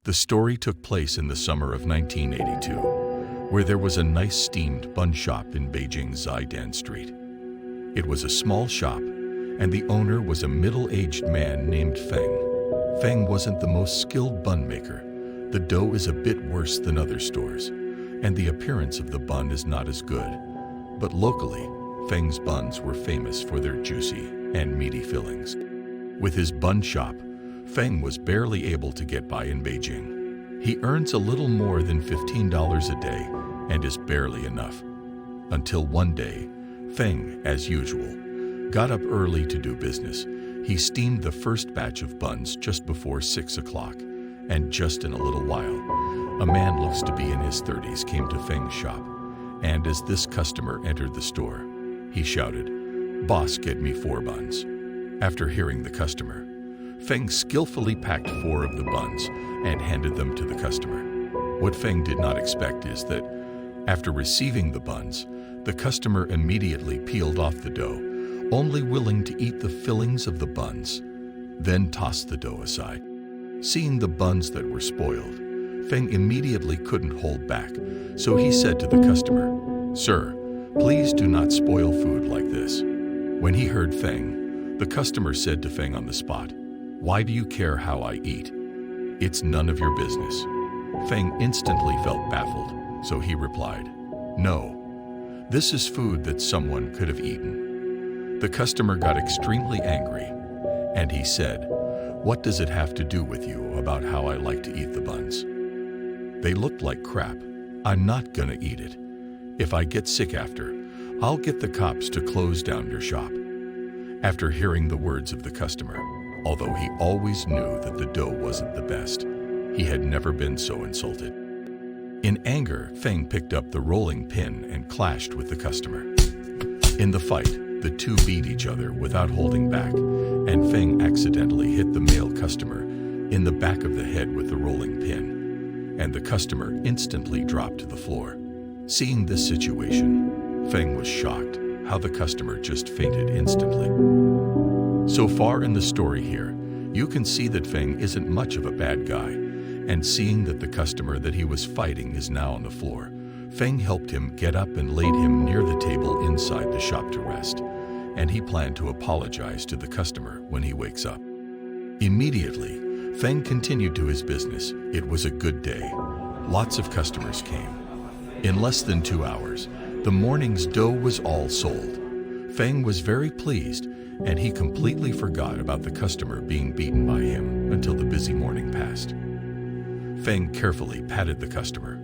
The story took place in the summer of 1982, where there was a nice steamed bun shop in Beijing's Xidan Street. It was a small shop, and the owner was a middle-aged man named Feng. Feng wasn't the most skilled bun maker. The dough is a bit worse than other stores, and the appearance of the bun is not as good. But locally, Feng's buns were famous for their juicy and meaty fillings. With his bun shop, Feng was barely able to get by in Beijing. He earns a little more than $15 a day and is barely enough. Until one day, Feng, as usual, got up early to do business. He steamed the first batch of buns just before 6 o'clock, and just in a little while, a man looks to be in his 30s came to Feng's shop, and as this customer entered the store, he shouted, "Boss, get me 4 buns." After hearing the customer, Feng skillfully packed 4 of the buns and handed them to the customer. What Feng did not expect is that, after receiving the buns, the customer immediately peeled off the dough, only willing to eat the fillings of the buns, then tossed the dough aside. Seeing the buns that were spoiled, Feng immediately couldn't hold back, so he said to the customer, "Sir, please do not spoil food like this." When he heard Feng, the customer said to Feng on the spot, "Why do you care how I eat? It's none of your business." Feng instantly felt baffled, so he replied, "No, this is food that someone could have eaten." The customer got extremely angry, and he said, "What does it have to do with you about how I like to eat the buns? They looked like crap. I'm not gonna eat it. If I get sick after, I'll get the cops to close down your shop." After hearing the words of the customer, although he always knew that the dough wasn't the best, he had never been so insulted. In anger, Feng picked up the rolling pin and clashed with the customer. In the fight, the two beat each other without holding back, and Feng accidentally hit the male customer in the back of the head with the rolling pin, and the customer instantly dropped to the floor. Seeing this situation, Feng was shocked how the customer just fainted instantly. So far in the story here, you can see that Feng isn't much of a bad guy, and seeing that the customer that he was fighting is now on the floor, Feng helped him get up and laid him near the table inside the shop to rest, and he planned to apologize to the customer when he wakes up. Immediately, Feng continued to his business. It was a good day. Lots of customers came. In less than 2 hours, the morning's dough was all sold. Feng was very pleased, and he completely forgot about the customer being beaten by him until the busy morning passed. Feng carefully patted the customer.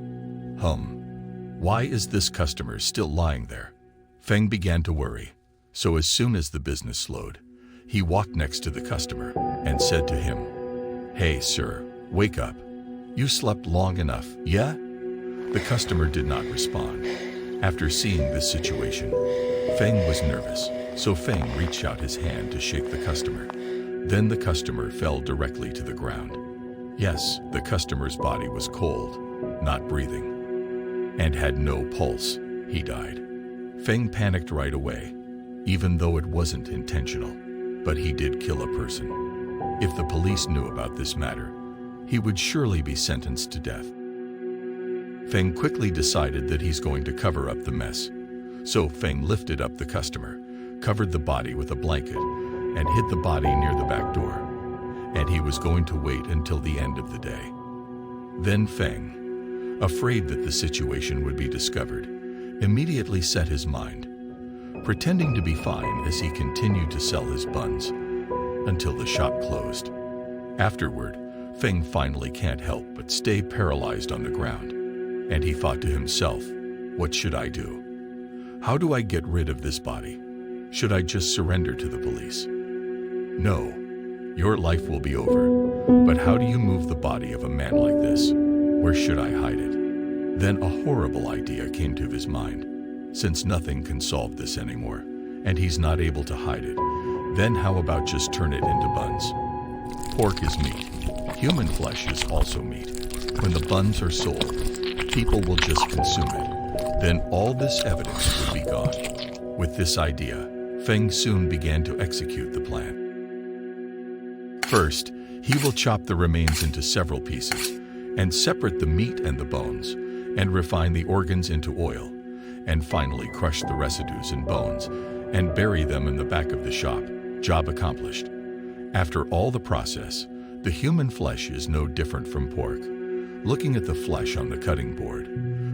Why is this customer still lying there? Feng began to worry, so as soon as the business slowed, he walked next to the customer and said to him, "Hey, sir, wake up. You slept long enough, yeah?" The customer did not respond. After seeing this situation, Feng was nervous, so Feng reached out his hand to shake the customer. Then the customer fell directly to the ground. Yes, the customer's body was cold, not breathing, and had no pulse. He died. Feng panicked right away, even though it wasn't intentional, but he did kill a person. If the police knew about this matter, he would surely be sentenced to death. Feng quickly decided that he's going to cover up the mess. So Feng lifted up the customer, covered the body with a blanket, and hid the body near the back door. And he was going to wait until the end of the day. Then Feng, afraid that the situation would be discovered, immediately set his mind, pretending to be fine as he continued to sell his buns until the shop closed. Afterward, Feng finally can't help but stay paralyzed on the ground, and he thought to himself, "What should I do? How do I get rid of this body? Should I just surrender to the police? No, your life will be over, but how do you move the body of a man like this? Where should I hide it?" Then a horrible idea came to his mind. Since nothing can solve this anymore, and he's not able to hide it, then how about just turn it into buns? Pork is meat. Human flesh is also meat. When the buns are sold, people will just consume it. Then all this evidence would be gone. With this idea, Feng soon began to execute the plan. First, he will chop the remains into several pieces, and separate the meat and the bones, and refine the organs into oil, and finally crush the residues and bones, and bury them in the back of the shop. Job accomplished. After all the process, the human flesh is no different from pork. Looking at the flesh on the cutting board,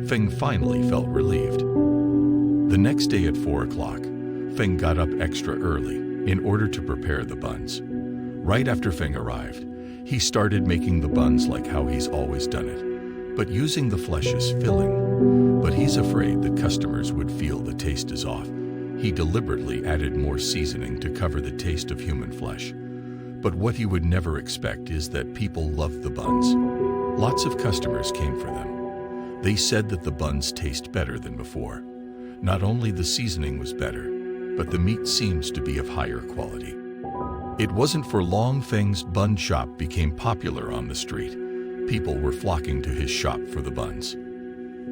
Feng finally felt relieved. The next day at 4 o'clock, Feng got up extra early in order to prepare the buns. Right after Feng arrived, he started making the buns like how he's always done it, but using the flesh as filling. But he's afraid that customers would feel the taste is off. He deliberately added more seasoning to cover the taste of human flesh. But what he would never expect is that people loved the buns. Lots of customers came for them. They said that the buns taste better than before. Not only the seasoning was better, but the meat seems to be of higher quality. It wasn't for long Feng's bun shop became popular on the street. People were flocking to his shop for the buns.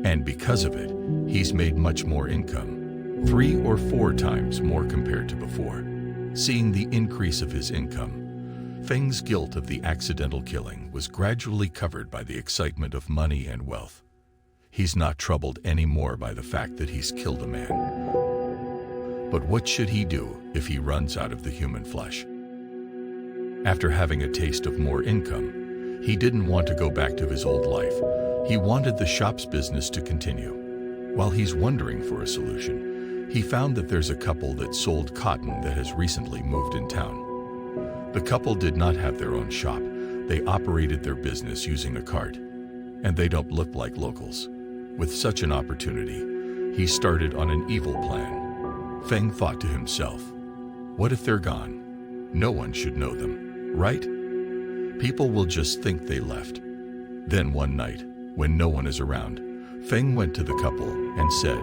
And because of it, he's made much more income, 3 or 4 times more compared to before. Seeing the increase of his income, Feng's guilt of the accidental killing was gradually covered by the excitement of money and wealth. He's not troubled anymore by the fact that he's killed a man. But what should he do if he runs out of the human flesh? After having a taste of more income, he didn't want to go back to his old life. He wanted the shop's business to continue. While he's wondering for a solution, he found that there's a couple that sold cotton that has recently moved in town. The couple did not have their own shop. They operated their business using a cart, and they don't look like locals. With such an opportunity, he started on an evil plan. Feng thought to himself, what if they're gone? No one should know them, right? People will just think they left. Then one night, when no one is around, Feng went to the couple and said,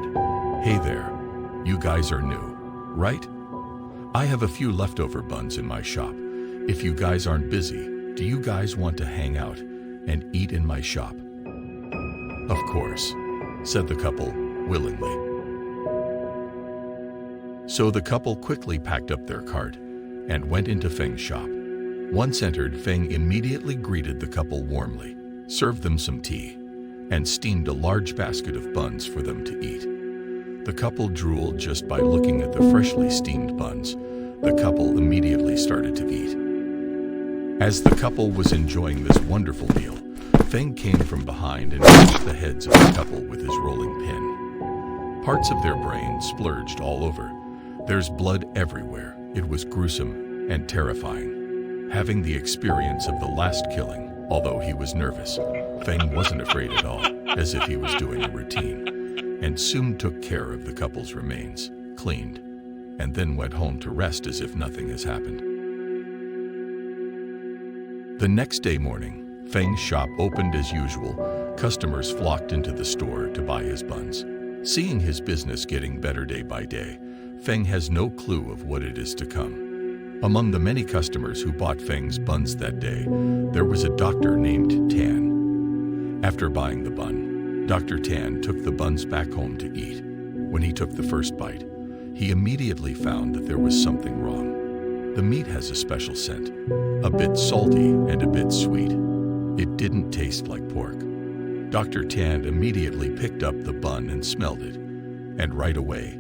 hey there, you guys are new, right? I have a few leftover buns in my shop. If you guys aren't busy, do you guys want to hang out and eat in my shop? Of course, said the couple, willingly. So the couple quickly packed up their cart and went into Feng's shop. Once entered, Feng immediately greeted the couple warmly, served them some tea, and steamed a large basket of buns for them to eat. The couple drooled just by looking at the freshly steamed buns. The couple immediately started to eat. As the couple was enjoying this wonderful meal, Feng came from behind and touched the heads of the couple with his rolling pin. Parts of their brain splurged all over. There's blood everywhere. It was gruesome and terrifying. Having the experience of the last killing, although he was nervous, Feng wasn't afraid at all, as if he was doing a routine, and soon took care of the couple's remains, cleaned, and then went home to rest as if nothing has happened. The next day morning, Feng's shop opened as usual. Customers flocked into the store to buy his buns. Seeing his business getting better day by day, Feng has no clue of what it is to come. Among the many customers who bought Feng's buns that day, there was a doctor named Tan. After buying the bun, Dr. Tan took the buns back home to eat. When he took the first bite, he immediately found that there was something wrong. The meat has a special scent, a bit salty and a bit sweet. It didn't taste like pork. Dr. Tan immediately picked up the bun and smelled it, and right away,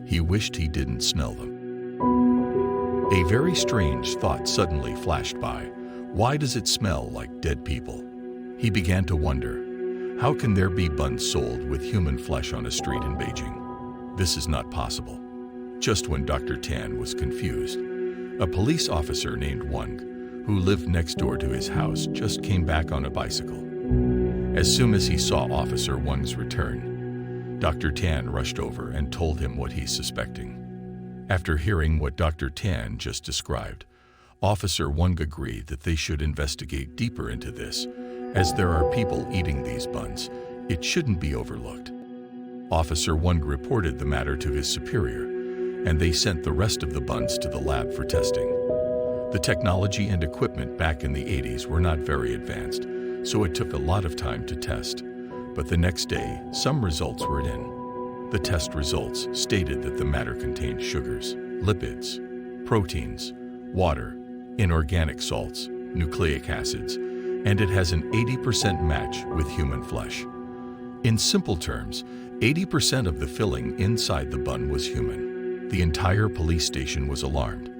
he wished he didn't smell them. A very strange thought suddenly flashed by. Why does it smell like dead people? He began to wonder, how can there be buns sold with human flesh on a street in Beijing? This is not possible. Just when Dr. Tan was confused, a police officer named Wang, who lived next door to his house, just came back on a bicycle. As soon as he saw Officer Wang's return, Dr. Tan rushed over and told him what he's suspecting. After hearing what Dr. Tan just described, Officer Wang agreed that they should investigate deeper into this. As there are people eating these buns, it shouldn't be overlooked. Officer Wang reported the matter to his superior, and they sent the rest of the buns to the lab for testing. The technology and equipment back in the 80s were not very advanced, so it took a lot of time to test. But the next day, some results were in. The test results stated that the matter contained sugars, lipids, proteins, water, inorganic salts, nucleic acids, and it has an 80% match with human flesh. In simple terms, 80% of the filling inside the bun was human. The entire police station was alarmed.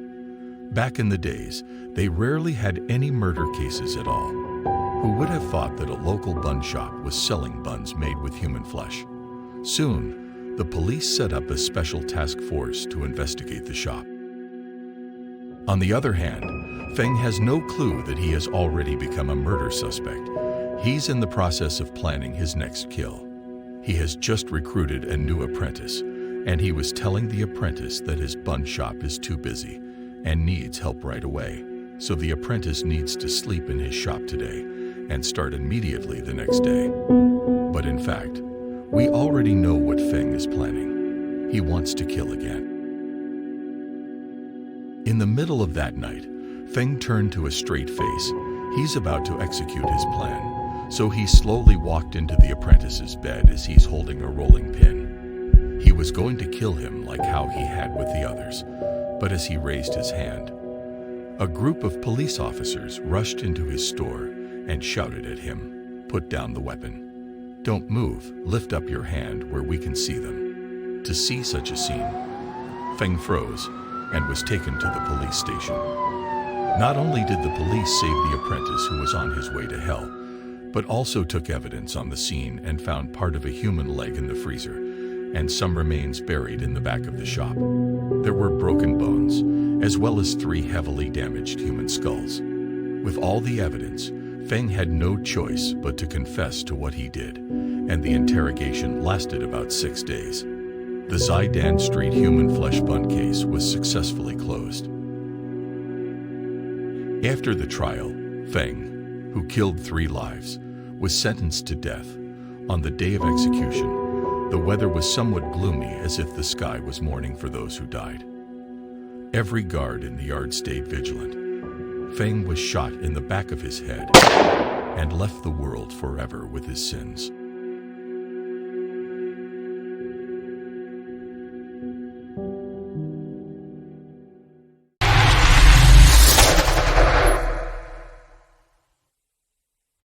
Back in the days, they rarely had any murder cases at all. Who would have thought that a local bun shop was selling buns made with human flesh? Soon, the police set up a special task force to investigate the shop. On the other hand, Feng has no clue that he has already become a murder suspect. He's in the process of planning his next kill. He has just recruited a new apprentice, and he was telling the apprentice that his bun shop is too busy and needs help right away. So the apprentice needs to sleep in his shop today and start immediately the next day. But in fact, we already know what Feng is planning. He wants to kill again. In the middle of that night, Feng turned to a straight face. He's about to execute his plan, so he slowly walked into the apprentice's bed as he's holding a rolling pin. He was going to kill him like how he had with the others, but as he raised his hand, a group of police officers rushed into his store and shouted at him, "Put down the weapon. Don't move, lift up your hand where we can see them." To see such a scene, Feng froze and was taken to the police station. Not only did the police save the apprentice who was on his way to hell, but also took evidence on the scene and found part of a human leg in the freezer and some remains buried in the back of the shop. There were broken bones, as well as 3 heavily damaged human skulls. With all the evidence, Feng had no choice but to confess to what he did, and the interrogation lasted about 6 days. The Xidan Street human flesh bun case was successfully closed. After the trial, Feng, who killed 3 lives, was sentenced to death. On the day of execution, the weather was somewhat gloomy, as if the sky was mourning for those who died. Every guard in the yard stayed vigilant. Feng was shot in the back of his head and left the world forever with his sins.